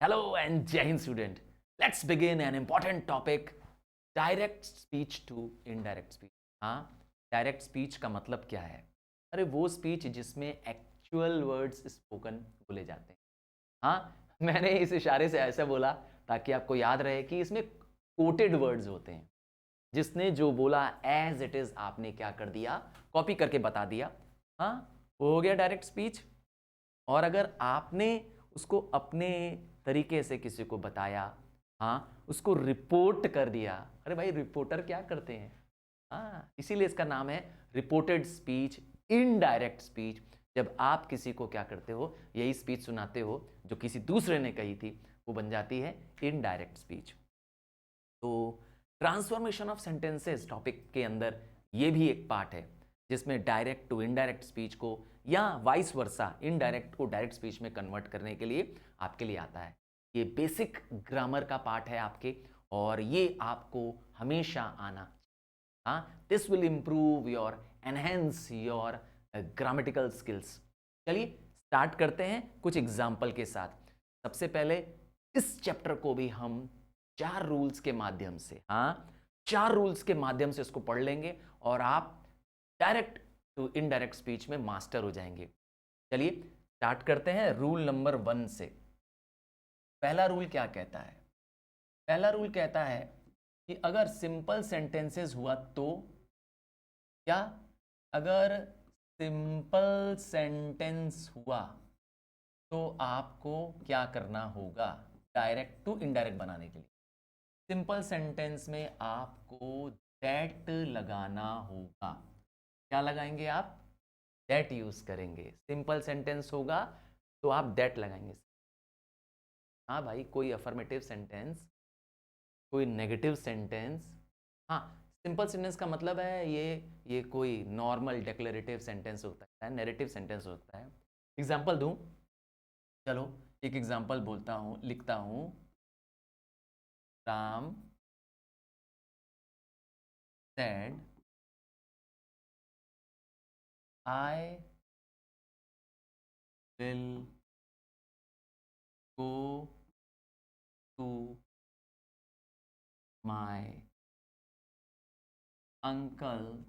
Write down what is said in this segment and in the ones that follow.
Hello and Jai Hind student. Let's begin an important topic, direct speech to indirect speech. हाँ, direct speech का मतलब क्या है? अरे वो स्पीच जिसमें एक्चुअल वर्ड्स स्पोकन बोले जाते हैं. हाँ, मैंने इस इशारे से ऐसा बोला ताकि आपको याद रहे कि इसमें कोटेड वर्ड्स होते हैं. जिसने जो बोला एज इट इज आपने क्या कर दिया, कॉपी करके बता दिया. हाँ, वो हो गया डायरेक्ट स्पीच. और अगर आपने उसको अपने तरीके से किसी को बताया, हाँ, उसको रिपोर्ट कर दिया. अरे भाई, रिपोर्टर क्या करते हैं? हाँ, इसीलिए इसका नाम है रिपोर्टेड स्पीच, इनडायरेक्ट स्पीच. जब आप किसी को क्या करते हो, यही स्पीच सुनाते हो जो किसी दूसरे ने कही थी, वो बन जाती है इनडायरेक्ट स्पीच. तो ट्रांसफॉर्मेशन ऑफ सेंटेंसेस टॉपिक के अंदर ये भी एक पार्ट है जिसमें डायरेक्ट टू इनडायरेक्ट स्पीच को या वाइस वर्सा इनडायरेक्ट को डायरेक्ट स्पीच में कन्वर्ट करने के लिए आपके लिए आता है. ये बेसिक ग्रामर का पार्ट है आपके, और ये आपको हमेशा आना. हाँ, this will improve your enhance your grammatical skills. चलिए स्टार्ट करते हैं कुछ एग्जाम्पल के साथ. सबसे पहले इस चैप्टर को भी हम 4 रूल्स के माध्यम से, हाँ, 4 रूल्स के माध्यम से इसको पढ़ लेंगे और आप डायरेक्ट टू इनडायरेक्ट स्पीच में मास्टर हो जाएंगे. चलिए स्टार्ट करते हैं रूल नंबर 1 से. पहला रूल क्या कहता है? पहला रूल कहता है कि अगर सिंपल सेंटेंसेस हुआ तो क्या, अगर सिंपल सेंटेंस हुआ तो आपको क्या करना होगा डायरेक्ट टू इनडायरेक्ट बनाने के लिए? सिंपल सेंटेंस में आपको दैट लगाना होगा. क्या लगाएंगे आप? दैट यूज करेंगे. सिंपल सेंटेंस होगा तो आप दैट लगाएंगे. हाँ भाई, कोई अफर्मेटिव सेंटेंस, कोई नेगेटिव सेंटेंस. हाँ, सिंपल सेंटेंस का मतलब है ये कोई नॉर्मल डिक्लेरेटिव सेंटेंस होता है, नैरेटिव सेंटेंस होता है. एग्जांपल दूं? चलो एक एग्जांपल बोलता हूं, लिखता हूं. Ram said I will go to my uncle's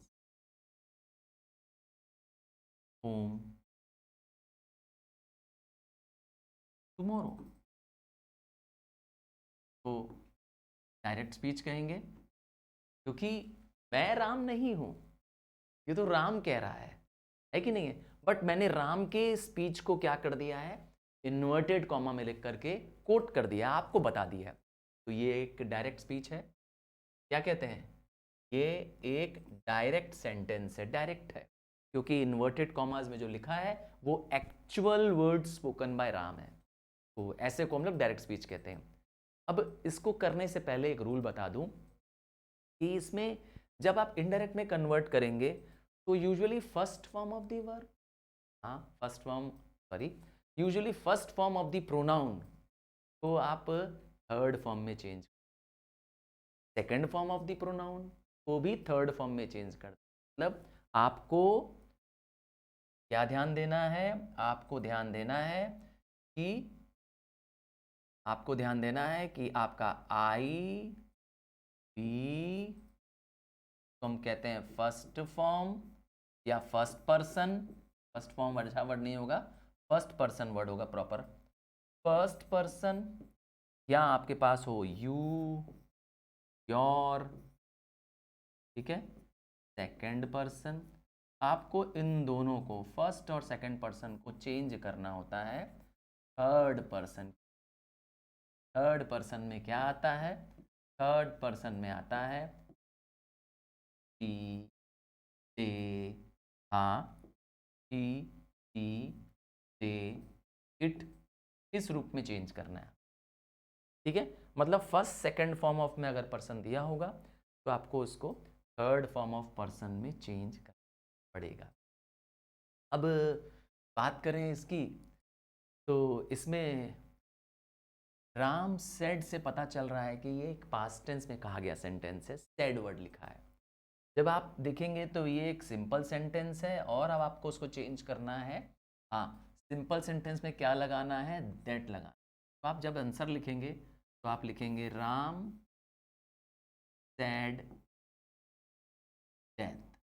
home tomorrow. तो डायरेक्ट स्पीच कहेंगे क्योंकि मैं राम नहीं हूं, ये तो राम कह रहा है कि नहीं है? बट मैंने राम के स्पीच को क्या कर दिया है, इन्वर्टेड कॉमा में लिख करके कोट कर दिया, आपको बता दिया. तो ये एक डायरेक्ट स्पीच है. क्या कहते हैं? ये एक डायरेक्ट सेंटेंस है, डायरेक्ट है क्योंकि इन्वर्टेड कॉमास में जो लिखा है वो actual word spoken by Ram है. तो ऐसे को हम लोग डायरेक्ट स्पीच कहते हैं. अब इसको करने से पहले एक रूल बता दूं कि इसमें जब आप इनडायरेक्ट में कन्वर्ट करेंगे तो usually first form of the verb, हाँ, first form, sorry, usually first form of the pronoun को आप थर्ड फॉर्म में change, second form of the pronoun को भी थर्ड फॉर्म में चेंज कर. मतलब आपको क्या ध्यान देना है? आपको ध्यान देना है कि आपका आई बी तो हम कहते हैं फर्स्ट फॉर्म या फर्स्ट पर्सन. फर्स्ट फॉर्म अच्छा वर्ड नहीं होगा, फर्स्ट पर्सन वर्ड होगा प्रॉपर. फर्स्ट पर्सन, या आपके पास हो यू, योर, ठीक है, सेकंड पर्सन. आपको इन दोनों को, फर्स्ट और सेकंड पर्सन को चेंज करना होता है थर्ड पर्सन. थर्ड पर्सन में क्या आता है? थर्ड पर्सन में आता है टी, दे, हाँ, टी, टी, दे, इट, इस रूप में चेंज करना है. ठीक है, मतलब फर्स्ट सेकंड फॉर्म ऑफ में अगर पर्सन दिया होगा तो आपको उसको थर्ड फॉर्म ऑफ पर्सन में चेंज करना पड़ेगा. अब बात करें इसकी, तो इसमें राम सेड से पता चल रहा है कि ये एक पास्ट टेंस में कहा गया सेंटेंस है, सेड वर्ड लिखा है. जब आप देखेंगे तो ये एक सिंपल सेंटेंस है और अब आपको उसको चेंज करना है. हाँ, सिंपल सेंटेंस में क्या लगाना है? दैट लगाना. तो आप जब आंसर लिखेंगे तो आप लिखेंगे राम सैड डेथ।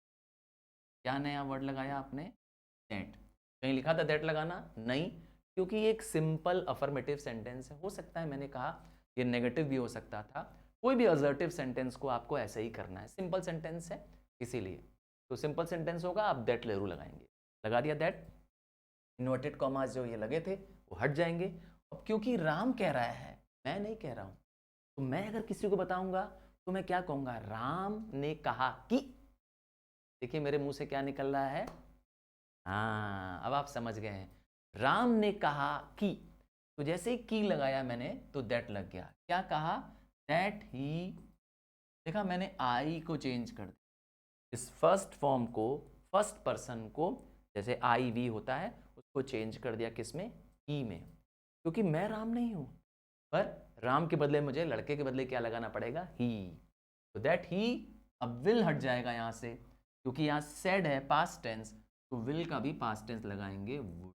क्या नया वर्ड लगाया आपने? दैट। कहीं लिखा था दैट लगाना? नहीं, क्योंकि ये एक सिंपल अफर्मेटिव सेंटेंस है। हो सकता है मैंने कहा ये नेगेटिव भी हो सकता था। कोई भी असर्टिव सेंटेंस को आपको ऐसे ही करना है, सिंपल सेंटेंस है इसीलिए। तो सिंपल सेंटेंस होगा, आप दैट जरूर लगाएंगे। लगा दिया दैट, इन्वर्टेड कॉमास जो ये लगे थे वो हट जाएंगे। अब क्योंकि राम कह रहा है, मैं नहीं कह रहा हूं, तो मैं अगर किसी को बताऊंगा तो मैं क्या कहूंगा? राम ने कहा कि। देखिए मेरे मुंह से क्या निकल रहा है। हाँ, अब आप समझ गए हैं। राम ने कहा कि, तो जैसे ही की लगाया मैंने तो दैट लग गया। क्या कहा? That he. देखा, मैंने आई को चेंज कर दिया, इस फर्स्ट फॉर्म को, फर्स्ट पर्सन को, जैसे आई वी होता है उसको चेंज कर दिया किसमें? ही में। क्योंकि मैं राम नहीं हूं, पर राम के बदले मुझे लड़के के बदले क्या लगाना पड़ेगा? ही। तो दैट ही अब विल हट जाएगा यहां से, क्योंकि यहां सेड है पास्ट टेंस, तो विल का भी पास्ट टेंस लगाएंगे would.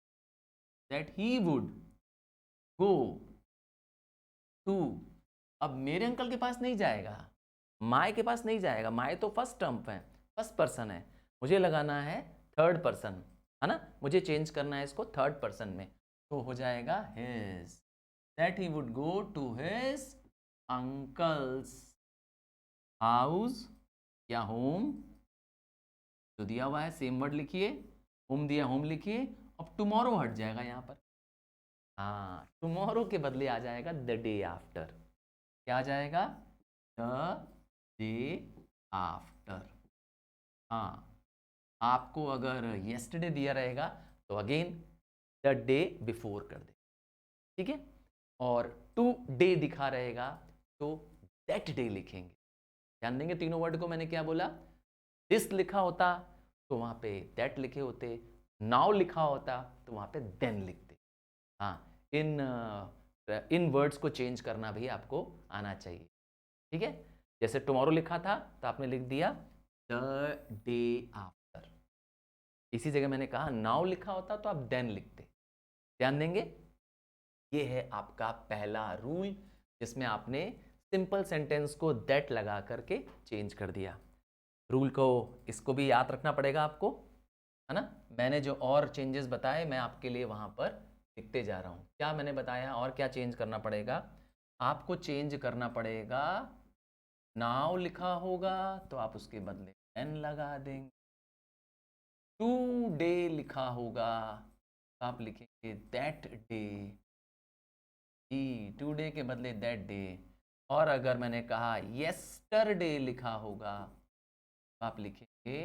That he would go to. अब मेरे अंकल के पास नहीं जाएगा, माय के पास नहीं जाएगा। माय तो फर्स्ट टर्म है, फर्स्ट पर्सन है, मुझे लगाना है थर्ड पर्सन, है ना? मुझे चेंज करना है इसको थर्ड पर्सन में, तो हो जाएगा his. That he would go to his uncle's house या होम, जो दिया हुआ है सेम वर्ड लिखिए, होम दिया होम लिखिए। अब टुमारो हट जाएगा यहाँ पर। हाँ, टुमारो के बदले आ जाएगा द डे आफ्टर। क्या आ जाएगा? The day after. हाँ, आपको अगर येस्टरडे दिया रहेगा तो अगेन द डे बिफोर कर दे, ठीक है? और टू डे दिखा रहेगा तो दैट डे लिखेंगे। ध्यान देंगे तीनों वर्ड को। मैंने क्या बोला? दिस लिखा होता तो वहां पे दैट लिखे होते, नाउ लिखा होता तो वहां पे देन लिखते। हाँ, इन वर्ड्स को चेंज करना भी आपको आना चाहिए, ठीक है? जैसे टुमारो लिखा था तो आपने लिख दिया द डे आफ्टर। इसी जगह मैंने कहा नाउ लिखा होता तो आप देन लिखते। ध्यान देंगे, ये है आपका पहला रूल, जिसमें आपने सिंपल सेंटेंस को दैट लगा करके चेंज कर दिया। रूल को, इसको भी याद रखना पड़ेगा आपको, है ना? मैंने जो और चेंजेस बताए मैं आपके लिए वहां पर लिखते जा रहा हूं। क्या मैंने बताया और क्या चेंज करना पड़ेगा? आपको चेंज करना पड़ेगा, नाउ लिखा होगा तो आप उसके बदले एन लगा देंगे। टू डे लिखा होगा तो आप लिखेंगे दैट डे। जी, टू डे के बदले दैट डे। और अगर मैंने कहा येस्टरडे लिखा होगा तो आप लिखेंगे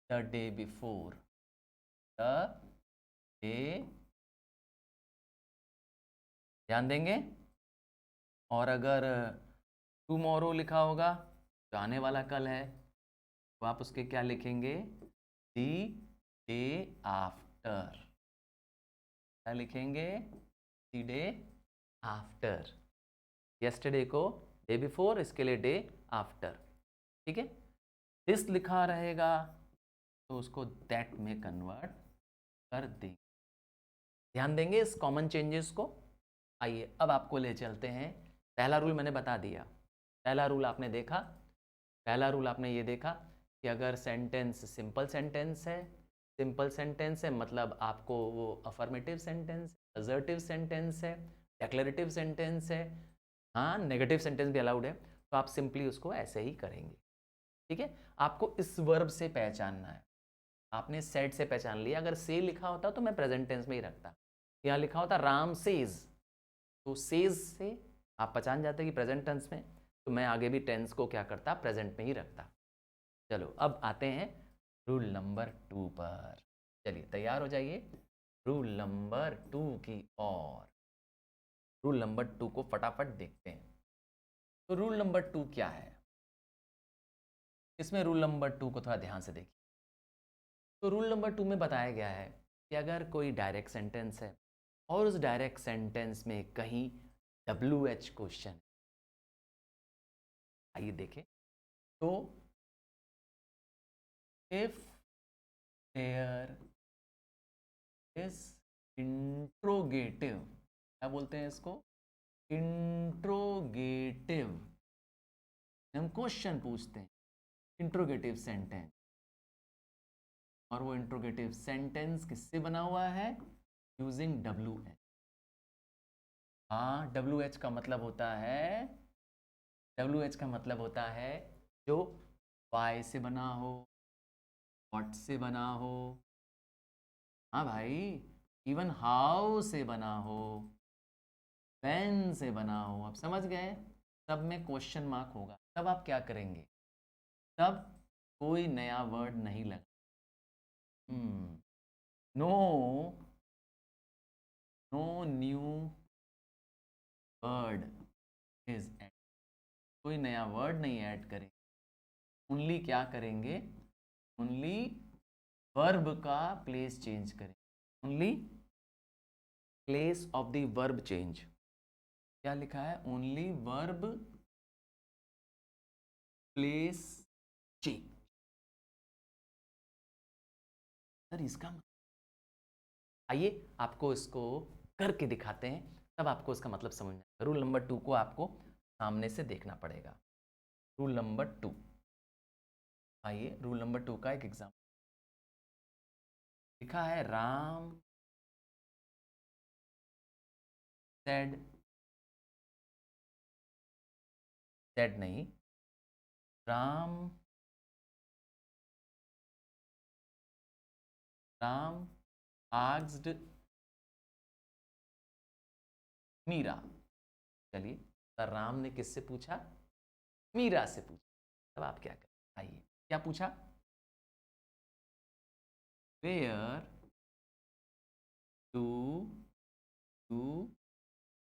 the day before. The day, ध्यान देंगे। और अगर टुमारो लिखा होगा तो आने वाला कल है, तो आप उसके क्या लिखेंगे? The day after. क्या लिखेंगे? The day after. यस्टरडे को डे बिफोर, इसके लिए डे आफ्टर, ठीक है? दिस लिखा रहेगा तो उसको दैट में कन्वर्ट कर देंगे। ध्यान देंगे इस कॉमन चेंजेस को। आइए अब आपको ले चलते हैं। पहला रूल मैंने बता दिया। पहला रूल आपने देखा, पहला रूल आपने ये देखा कि अगर सेंटेंस सिंपल सेंटेंस है, सिंपल सेंटेंस है मतलब आपको वो अफर्मेटिव सेंटेंस, असर्टिव सेंटेंस है, डेक्लरेटिव सेंटेंस है, हाँ नेगेटिव सेंटेंस भी अलाउड है, तो आप सिंपली उसको ऐसे ही करेंगे, ठीक है? आपको इस वर्ब से पहचानना है। आपने सेड से पहचान लिया। अगर से लिखा होता तो मैं प्रेजेंट टेंस में ही रखता। यहाँ लिखा होता राम सेज, तो सेज से आप पहचान जाते कि प्रेजेंट टेंस में, तो मैं आगे भी टेंस को क्या करता? प्रेजेंट में ही रखता। चलो अब आते हैं रूल नंबर 2 पर। चलिए तैयार हो जाइए रूल नंबर 2 की ओर। रूल नंबर 2 को फटाफट देखते हैं। तो रूल नंबर 2 क्या है? इसमें रूल नंबर 2 को थोड़ा ध्यान से देखिए। तो रूल नंबर 2 में बताया गया है कि अगर कोई डायरेक्ट सेंटेंस है और उस डायरेक्ट सेंटेंस में कहीं WH क्वेश्चन, आइए देखें। तो इफ देयर इज इंट्रोगेटिव, क्या बोलते हैं इसको? इंट्रोगेटिव। हम क्वेश्चन पूछते हैं, इंट्रोगेटिव सेंटेंस। और वो इंट्रोगेटिव सेंटेंस किससे बना हुआ है? Using WH। हाँ, WH का मतलब होता है, WH का मतलब होता है जो वाई से बना हो, व्हाट से बना हो, हाँ भाई, इवन हाउ से बना हो, व्हेन से बना हो। आप समझ गए? तब में क्वेश्चन मार्क होगा। तब आप क्या करेंगे? तब कोई नया वर्ड नहीं लगा। No, no new word is add. कोई नया वर्ड नहीं ऐड करेंगे। ओनली क्या करेंगे? ओनली वर्ब का प्लेस चेंज करें। Only place of the verb change. क्या लिखा है? Only verb place change. Sir इसका आइए आपको इसको करके दिखाते हैं, तब आपको इसका मतलब समझ में आएगा। रूल नंबर 2 को आपको सामने से देखना पड़ेगा। रूल नंबर 2, आइए रूल नंबर 2 का एक एग्जाम्पल। लिखा है राम सेड, सेड नहीं, राम राम आस्क्ड मीरा। चलिए, सर राम ने किससे पूछा? मीरा से पूछा। तब आप क्या करें? आइए, क्या पूछा? Where do you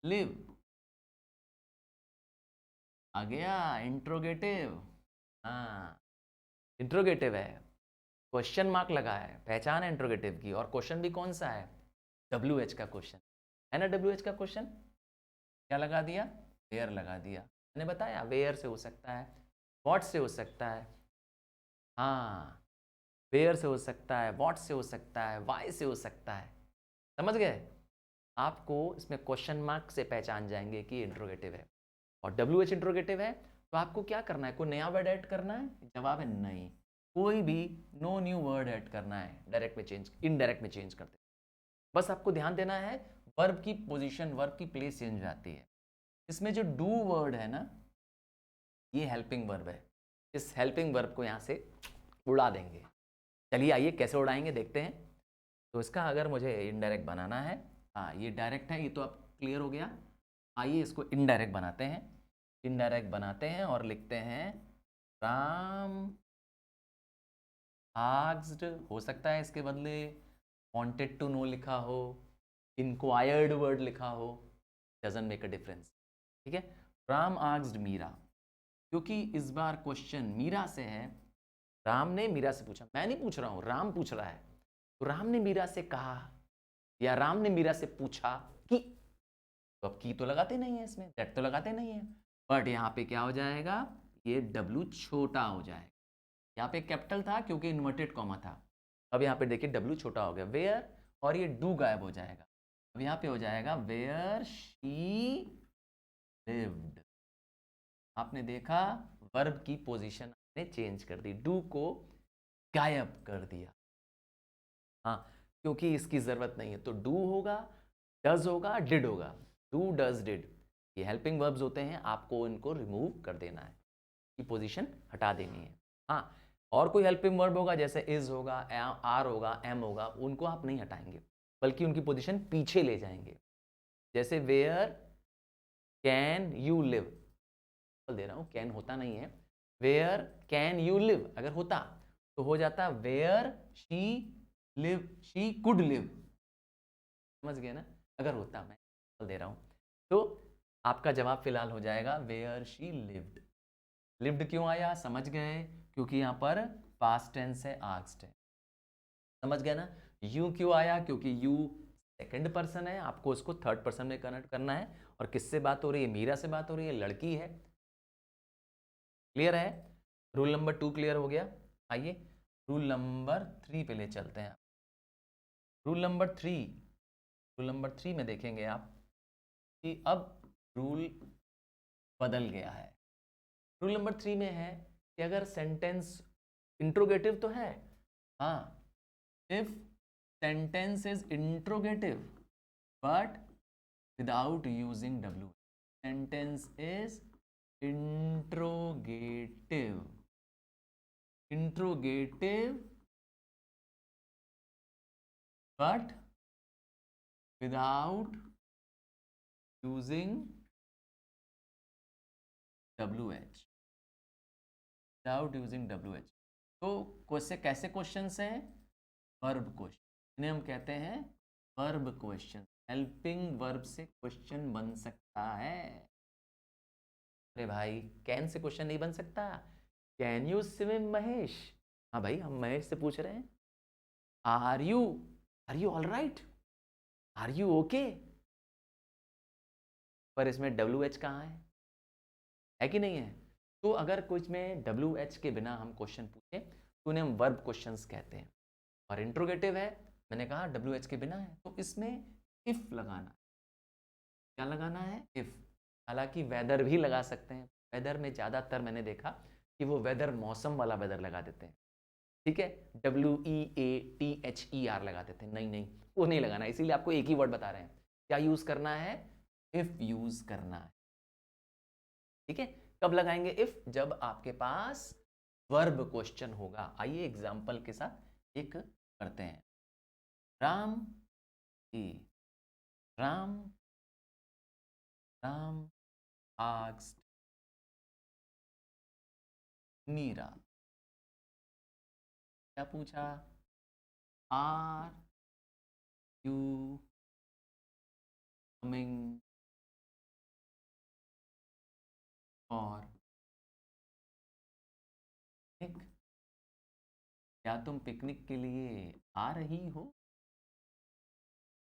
live? आ गया इंट्रोगेटिव। हाँ, इंट्रोगेटिव है, क्वेश्चन मार्क लगा है, पहचान है इंट्रोगेटिव की। और क्वेश्चन भी कौन सा है? WH का क्वेश्चन है ना। WH का क्वेश्चन क्या लगा दिया? वेयर लगा दिया। मैंने बताया वेयर से हो सकता है, व्हाट से हो सकता है, हाँ, वेयर से हो सकता है, व्हाट से हो सकता है, वाई से हो सकता है। समझ गए? आपको इसमें क्वेश्चन मार्क से पहचान जाएंगे कि इंट्रोगेटिव है। और WH इंट्रोगेटिव है, तो आपको क्या करना है? कोई नया वर्ड ऐड करना है? जवाब है नहीं। कोई भी नो न्यू वर्ड ऐड करना है, डायरेक्ट में चेंज, इनडायरेक्ट में चेंज करते। बस आपको ध्यान देना है, वर्ब की पोजीशन, वर्ब की प्लेस चेंज हो जाती है। इसमें जो डू वर्ड है ना, ये हेल्पिंग वर्ब है। इस हेल्पिंग वर्ब को यहाँ से उड़ा देंगे। चलिए आइए कैसे उड़ाएंगे देखते हैं। तो इसका अगर मुझे इनडायरेक्ट बनाना है, हाँ ये डायरेक्ट है, ये तो अब क्लियर हो गया। आइए इसको इनडायरेक्ट बनाते हैं। इनडायरेक्ट बनाते हैं और लिखते हैं राम आस्क्ड, हो सकता है इसके बदले वांटेड टू नो लिखा हो, इंक्वायर्ड वर्ड लिखा हो, डजंट मेक अ डिफरेंस। ठीक है, राम आस्क्ड मीरा, क्योंकि इस बार क्वेश्चन मीरा से है। राम ने मीरा से पूछा, मैं नहीं पूछ रहा हूं, राम पूछ रहा है। तो राम ने मीरा से कहा या राम ने मीरा से पूछा कि, तो अब की तो लगाते नहीं है इसमें, दैट तो लगाते नहीं है, बट यहाँ पे क्या हो जाएगा? ये W छोटा हो जाएगा। यहाँ पे कैपिटल था क्योंकि इन्वर्टेड कॉमा था। अब यहाँ पे देखिए W छोटा हो गया, वेयर, और ये डू गायब हो जाएगा। अब यहाँ पे हो जाएगा वेयर शी लिव्ड। आपने देखा वर्ब की पोजीशन आपने चेंज कर दी, डू को गायब कर दिया। हाँ, क्योंकि इसकी जरूरत नहीं है, तो डू होगा, डज होगा, डिड होगा। डू डज डिड, ये हेल्पिंग वर्ब्स होते हैं, आपको इनको रिमूव कर देना है, की पोजीशन हटा देनी है। हाँ, और कोई हेल्पिंग वर्ब होगा जैसे इज होगा, आर होगा, एम होगा, उनको आप नहीं हटाएंगे, बल्कि उनकी पोजीशन पीछे ले जाएंगे। जैसे वेयर कैन यू लिव, बोल दे रहा हूँ, कैन होता नहीं है, वेयर कैन यू लिव अगर होता तो हो जाता where she live, she could live. समझ गए ना? अगर होता, मैं बोल दे रहा हूँ, तो आपका जवाब फिलहाल हो जाएगा वेयर शी लिव्ड। लिव्ड क्यों आया? समझ गए, क्योंकि यहाँ पर पास्ट टेंस है, आस्क्ड है। समझ गए ना? यू क्यों आया? क्योंकि यू सेकंड पर्सन है, आपको उसको थर्ड पर्सन में कन्वर्ट करना है। और किससे बात हो रही है? मीरा से बात हो रही है, लड़की है। क्लियर है? रूल नंबर 2 क्लियर हो गया। आइए रूल नंबर 3 पे ले चलते हैं। रूल नंबर 3 में देखेंगे आप, कि अब रूल बदल गया है। रूल नंबर 3 में है कि अगर सेंटेंस इंट्रोगेटिव तो है, हाँ, if sentence is interrogative but without using W, sentence is interrogative but without using WH, तो क्वेश्चन कैसे क्वेश्चंस हैं? वर्ब क्वेश्चन, इन्हें हम कहते हैं वर्ब क्वेश्चन। हेल्पिंग वर्ब से क्वेश्चन बन सकता है। अरे भाई, कैन से क्वेश्चन नहीं बन सकता? Can you swim Mahesh? हाँ भाई, हम महेश से पूछ रहे हैं are you all right, are you okay, पर इसमें WH कहाँ है कि नहीं है? तो अगर कुछ में WH के बिना हम क्वेश्चन पूछें तो उन्हें हम वर्ब क्वेश्चंस कहते हैं। और इंट्रोगेटिव है, मैंने कहा WH के बिना है, तो इसमें इफ लगाना है। क्या लगाना है? इफ। हालांकि वेदर भी लगा सकते हैं, वेदर में ज़्यादातर मैंने देखा कि वो वेदर मौसम वाला वेदर लगा देते हैं, ठीक है, WEATHER लगा देते हैं। नहीं नहीं, वो नहीं लगाना, इसीलिए आपको एक ही वर्ड बता रहे हैं। क्या यूज करना है? इफ यूज करना है, ठीक है। कब लगाएंगे इफ? जब आपके पास वर्ब क्वेश्चन होगा। आइए एग्जांपल के साथ एक करते हैं। राम की राम राम asked मीरा, क्या पूछा? Are you coming for picnic? क्या तुम पिकनिक के लिए आ रही हो?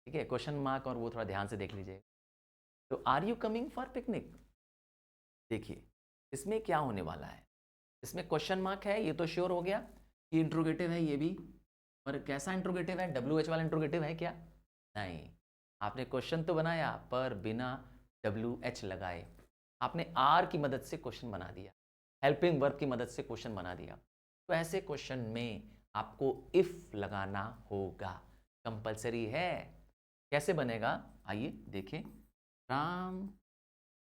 ठीक है, क्वेश्चन मार्क और वो थोड़ा ध्यान से देख लीजिए। तो are you coming for picnic, देखिए इसमें क्या होने वाला है। इसमें क्वेश्चन मार्क है, ये तो श्योर हो गया कि इंट्रोगेटिव है ये भी। पर कैसा इंट्रोगेटिव है? WH वाला इंट्रोगेटिव है क्या? नहीं, आपने क्वेश्चन तो बनाया पर बिना WH लगाए। आपने आर की मदद से क्वेश्चन बना दिया, हेल्पिंग वर्ब की मदद से क्वेश्चन बना दिया। तो ऐसे क्वेश्चन में आपको इफ लगाना होगा, कंपलसरी है। कैसे बनेगा? आइए देखें। राम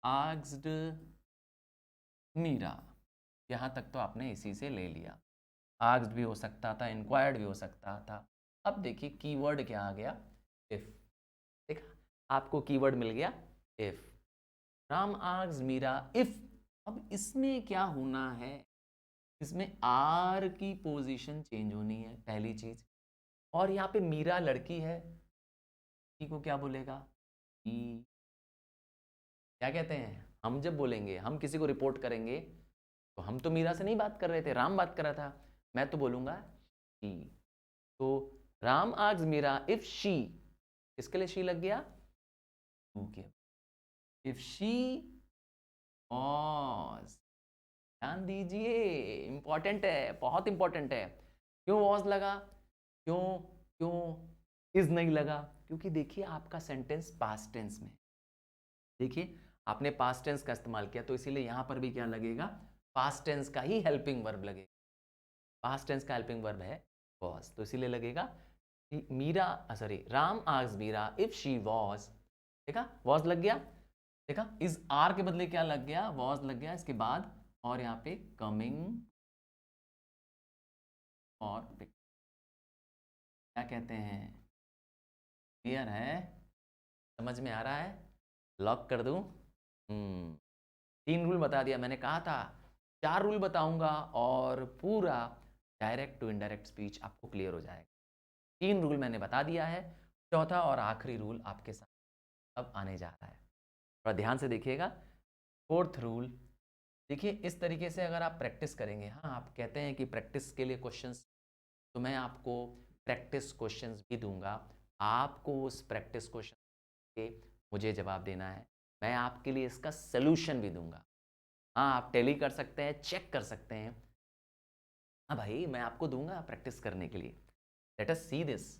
आस्क्ड मीरा, यहाँ तक तो आपने इसी से ले लिया। आस्क्ड भी हो सकता था, इंक्वायर्ड भी हो सकता था। अब देखिए कीवर्ड क्या आ गया? इफ। देखा, आपको कीवर्ड मिल गया if. Ram asked Meera if. अब इसमें क्या होना है? इसमें आर की पोजीशन चेंज होनी है, पहली चीज। और यहाँ पे मीरा लड़की है, लड़की को क्या बोलेगा? ई। क्या कहते हैं? हम जब बोलेंगे, हम किसी को रिपोर्ट करेंगे, तो हम तो मीरा से नहीं बात कर रहे थे, राम बात कर रहा था, मैं तो बोलूंगा शी। तो Ram asked Meera if she, इसके लिए शी लग गया ओके। इफ शी वॉज, ध्यान दीजिए, इंपॉर्टेंट है, बहुत इंपॉर्टेंट है। क्यों वॉज लगा? क्यों क्यों इज नहीं लगा? क्योंकि देखिए आपका सेंटेंस पास्ट टेंस में, देखिए आपने पास्ट टेंस का इस्तेमाल किया, तो इसीलिए यहां पर भी क्या लगेगा? पास्ट टेंस का ही हेल्पिंग वर्ब लगेगा। पास्ट टेंस का हेल्पिंग वर्ब है वॉज, तो इसीलिए लगेगा कि Meera, sorry, Ram asked Meera if she was. देखा, वॉज लग गया। देखा, इस आर के बदले क्या लग गया? वॉज लग गया इसके बाद, और यहाँ पे कमिंग और पिक। क्या कहते हैं? क्लियर है? समझ में आ रहा है? लॉक कर दूं? 3 रूल बता दिया, मैंने कहा था 4 रूल बताऊंगा और पूरा डायरेक्ट टू इनडायरेक्ट स्पीच आपको क्लियर हो जाएगा। 3 रूल मैंने बता दिया है, चौथा और आखिरी रूल आपके साथ अब आने जा रहा है। थोड़ा ध्यान से देखिएगा। 4th रूल, देखिए इस तरीके से अगर आप प्रैक्टिस करेंगे, हाँ आप कहते हैं कि प्रैक्टिस के लिए क्वेश्चंस, तो मैं आपको प्रैक्टिस क्वेश्चंस भी दूंगा। आपको उस प्रैक्टिस क्वेश्चन के मुझे जवाब देना है, मैं आपके लिए इसका सलूशन भी दूंगा। हाँ, आप टैली कर सकते हैं, चेक कर सकते हैं। हाँ भाई, मैं आपको दूंगा प्रैक्टिस करने के लिए। Let us see this.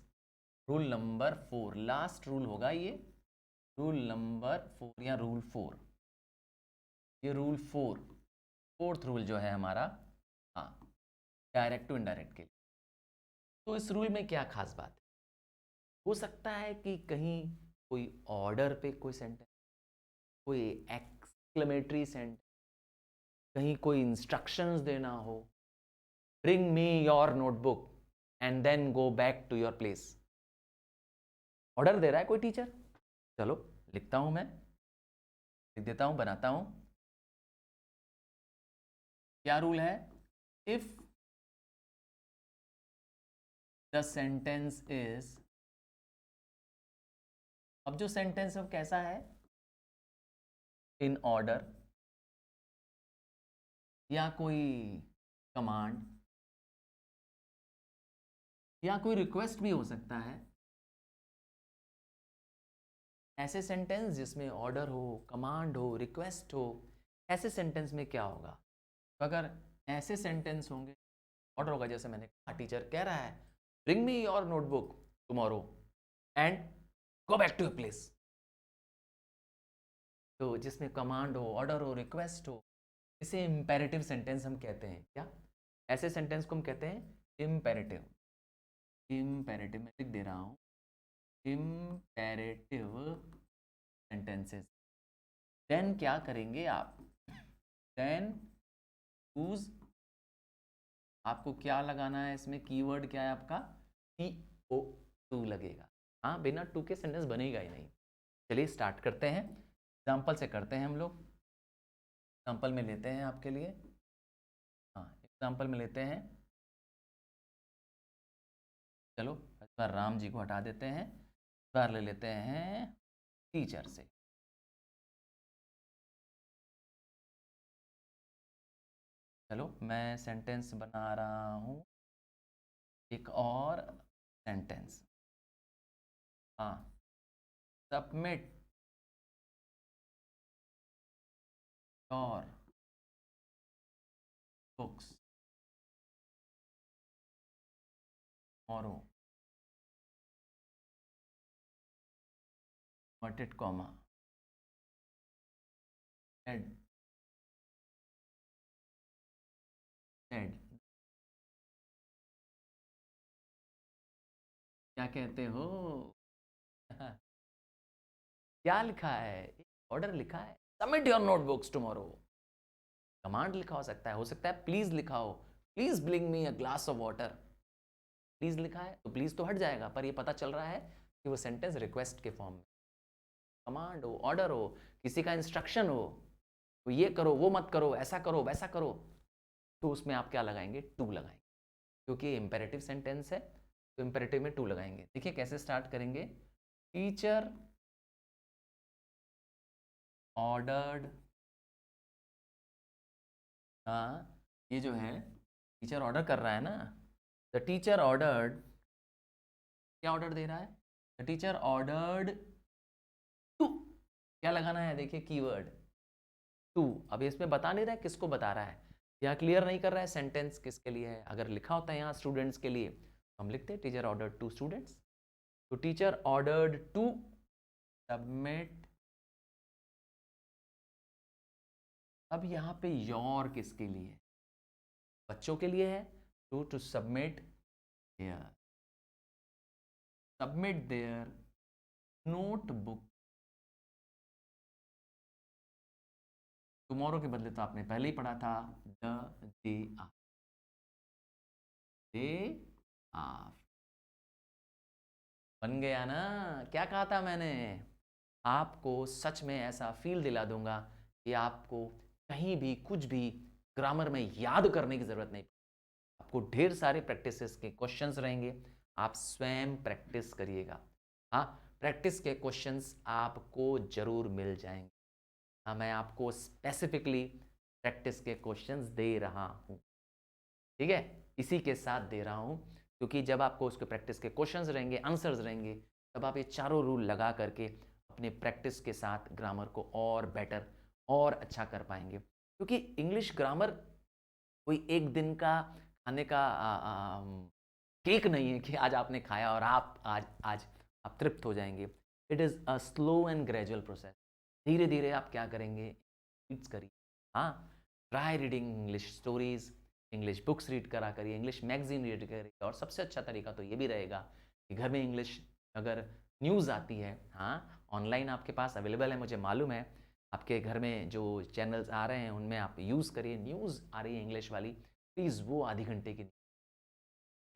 Rule number 4, last rule होगा ये। रूल नंबर 4 या रूल 4, ये रूल 4, फोर्थ रूल जो है हमारा, हाँ, डायरेक्ट टू इनडायरेक्ट के लिए। तो इस रूल में क्या खास बात है? हो सकता है कि कहीं कोई ऑर्डर पे कोई सेंटेंस, कोई एक्सक्लेमेटरी सेंटेंस, कहीं कोई इंस्ट्रक्शंस देना हो, bring me your notebook and then go back to your place. Order दे रहा है कोई टीचर, चलो लिखता हूं, मैं लिख देता हूं, बनाता हूं। क्या रूल है? इफ द सेंटेंस इज, अब जो सेंटेंस है वो कैसा है? इन ऑर्डर, या कोई कमांड, या कोई रिक्वेस्ट भी हो सकता है। ऐसे सेंटेंस जिसमें ऑर्डर हो, कमांड हो, रिक्वेस्ट हो, ऐसे सेंटेंस में क्या होगा? तो अगर ऐसे सेंटेंस होंगे, ऑर्डर होगा, जैसे मैंने कहा टीचर कह रहा है bring me your notebook tomorrow and go back to your place. तो जिसमें कमांड हो, ऑर्डर हो, रिक्वेस्ट हो, इसे इम्पेरेटिव सेंटेंस हम कहते हैं। क्या? ऐसे सेंटेंस को हम कहते हैं इम्पेरेटिव। इम्पेरेटिव मैं लिख दे रहा हूं, इम्पेरेटिव सेंटेंसेस। देन क्या करेंगे आप? देन यूज, आपको क्या लगाना है इसमें? कीवर्ड क्या है आपका? TO2 लगेगा। हाँ, बिना टू के सेंटेंस बनेगा ही नहीं। चलिए स्टार्ट करते हैं, एग्जाम्पल से करते हैं हम लोग। एग्जाम्पल में लेते हैं आपके लिए, हाँ एग्जाम्पल में लेते हैं। चलो इस बार राम जी को हटा देते हैं, इस बार ले लेते हैं टीचर से। चलो मैं सेंटेंस बना रहा हूँ, एक और सेंटेंस। हाँ, submit your books tomorrow, inverted comma, head, head, क्या कहते हो? क्या लिखा है? ऑर्डर लिखा है, submit your notebooks tomorrow. Command लिखा हो सकता है प्लीज लिखा हो, please bring me a glass of water. Please लिखा है तो प्लीज तो हट जाएगा, पर ये पता चल रहा है कि वो सेंटेंस रिक्वेस्ट के फॉर्म में। कमांड हो, ऑर्डर हो, किसी का इंस्ट्रक्शन हो, तो ये करो, वो मत करो, ऐसा करो, वैसा करो, तो उसमें आप क्या लगाएंगे? टू लगाएंगे, क्योंकि इंपेरेटिव सेंटेंस है तो इंपेरेटिव में टू लगाएंगे। देखिए कैसे स्टार्ट करेंगे। टीचर ऑर्डर्ड, हाँ ये जो है टीचर ऑर्डर कर रहा है ना, द टीचर ऑर्डर्ड, क्या ऑर्डर दे रहा है? द टीचर ऑर्डर्ड टू, क्या लगाना है? देखिए कीवर्ड टू। अब इसमें बता नहीं रहा है किसको बता रहा है, यहाँ क्लियर नहीं कर रहा है सेंटेंस किसके लिए है। अगर लिखा होता है यहाँ स्टूडेंट्स के लिए, हम लिखते हैं टीचर ऑर्डर्ड टू स्टूडेंट्स। तो टीचर ऑर्डर्ड टू सबमिट। अब यहाँ पे योर किसके लिए? बच्चों के लिए है, to submit their, submit their notebook. Tomorrow के बदले तो आपने पहले ही पढ़ा था, the day after, day after. बन गया ना? क्या कहा था मैंने? आपको सच में ऐसा फील दिला दूंगा कि आपको कहीं भी कुछ भी ग्रामर में याद करने की जरूरत नहीं। आपको ढेर सारे प्रैक्टिसेस के क्वेश्चंस रहेंगे, आप स्वयं प्रैक्टिस करिएगा। हाँ, प्रैक्टिस के क्वेश्चंस आपको जरूर मिल जाएंगे। हाँ, मैं आपको स्पेसिफिकली प्रैक्टिस के क्वेश्चंस दे रहा हूँ, ठीक है, इसी के साथ दे रहा हूँ, क्योंकि जब आपको उसके प्रैक्टिस के क्वेश्चंस रहेंगे, आंसर्स रहेंगे, तब आप ये चारों रूल लगा करके अपने प्रैक्टिस के साथ ग्रामर को और बेटर और अच्छा कर पाएंगे। क्योंकि इंग्लिश ग्रामर कोई एक दिन का खाने का केक नहीं है कि आज आपने खाया और आप आज आज आप तृप्त हो जाएंगे। It is a slow and gradual process. धीरे धीरे आप क्या करेंगे, रीड्स करिए। हाँ, try reading English stories, English books read करा करिए, इंग्लिश मैगजीन रीड करिए। और सबसे अच्छा तरीका तो ये भी रहेगा कि घर में इंग्लिश अगर न्यूज़ आती है, हाँ ऑनलाइन आपके पास अवेलेबल है, मुझे मालूम है आपके घर में जो चैनल्स आ रहे हैं उनमें आप यूज़ करिए। न्यूज़ आ रही है इंग्लिश वाली, प्लीज़ वो आधी घंटे की,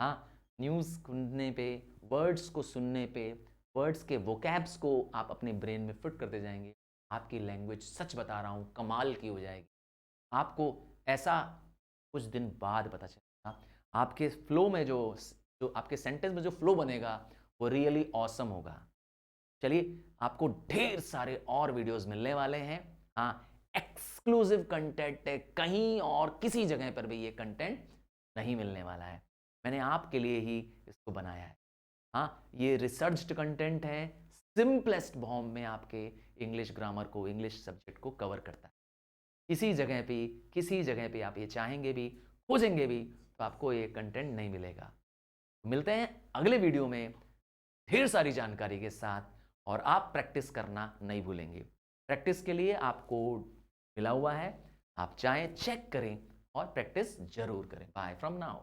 हाँ, न्यूज़ सुनने पे, वर्ड्स को सुनने पे, वर्ड्स के वोकैब्स को आप अपने ब्रेन में फिट करते जाएँगे। आपकी लैंग्वेज, सच बता रहा हूँ, कमाल की हो जाएगी। आपको ऐसा कुछ दिन बाद पता चलेगा, आपके फ्लो में जो आपके सेंटेंस में जो फ्लो बनेगा, वो रियली ऑसम होगा। चलिए, आपको ढेर सारे और वीडियोज़ मिलने वाले हैं। हाँ, एक्सक्लूसिव कंटेंट है, कहीं और किसी जगह पर भी ये कंटेंट नहीं मिलने वाला है। मैंने आपके लिए ही इसको बनाया है। हाँ, ये रिसर्च्ड कंटेंट है, सिंपलेस्ट फॉर्म में आपके इंग्लिश ग्रामर को, इंग्लिश सब्जेक्ट को कवर करता है। किसी जगह पे आप ये चाहेंगे भी, खोजेंगे भी, तो आपको ये कंटेंट नहीं मिलेगा। मिलते हैं अगले वीडियो में ढेर सारी जानकारी के साथ, और आप प्रैक्टिस करना नहीं भूलेंगे। प्रैक्टिस के लिए आपको मिला हुआ है, आप चाहें चेक करें और प्रैक्टिस ज़रूर करें। Bye from now.